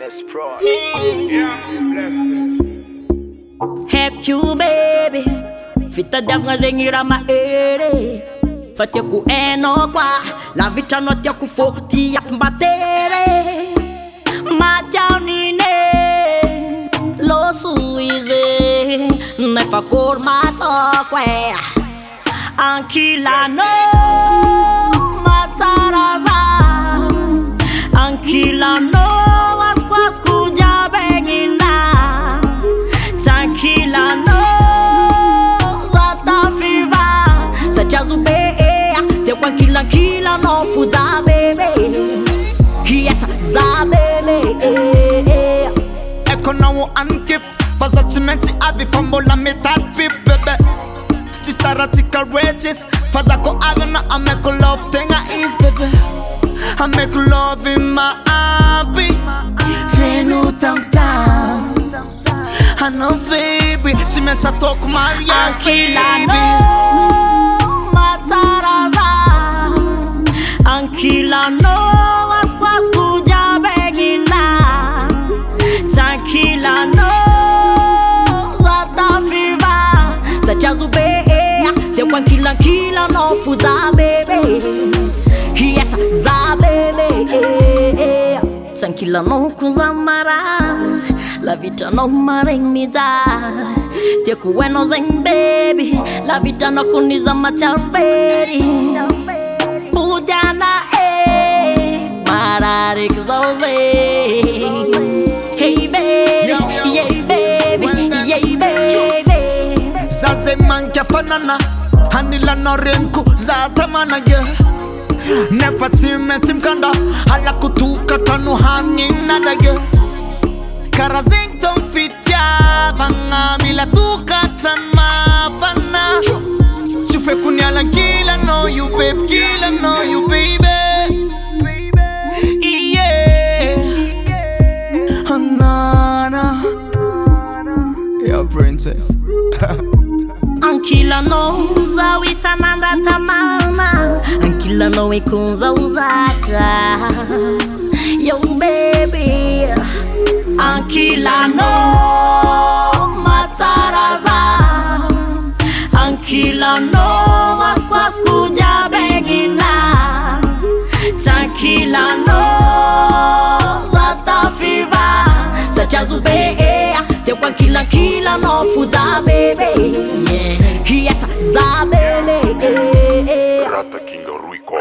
Finest Pro. Help you baby Vita diavagna zegny raha mahery fa tiako hainao koa la vitranao tiako fôko ty ampimbatery matiao nine loso izy nefa kory matoko ankilanao matsara za ankilanao askoasko jiabegnina Tranquilano, zata fiva Satria zube Tiako ankilankilanao fo za bebe Yes, za bebe Eko na wo ankip Faza tsy maintsy avy fa mbola metady pip bebe Tsy tsara tsika regis Fazako avy na ameko love tegna izy bebe Ameko love in my abi Feno tam-tam I know baby, tsy maintsy ataoko mariage baby Ankilanao, matsara za Ankilanao, askoasko jiabegnina Tranquillanao, zata fiva Satria zube Tiako ankilankilanao fo za bebe Yes, za bebe Tranquillanao com za mara La vitranao maregny mijaly Tiako hainao zegny baby La vitranao ko niza matsiaro very Podiana marariky zao zegny Hey baby, yeah baby, yeah baby Za zay manky hafanana Hanilanao reniko za tamanage Nefa tsy maintsy mikanda Halako tokatano haninadage Kara zegny tao fitiavagna Mila tokatrano mafana Tsy feko nialankilanao you babe kilanao you baby Yeah Hanana Yo princess Ankilanao zao isan'andra tamana Ankilanao ikon zao zatra Yo baby Ankilanao matsara za Ankilanao askoasko jiabegnina Tranquillanao zata fiva Satria zube Tiako ankilankilanao fo za bebe Yes, za bebe Rata King Ruico.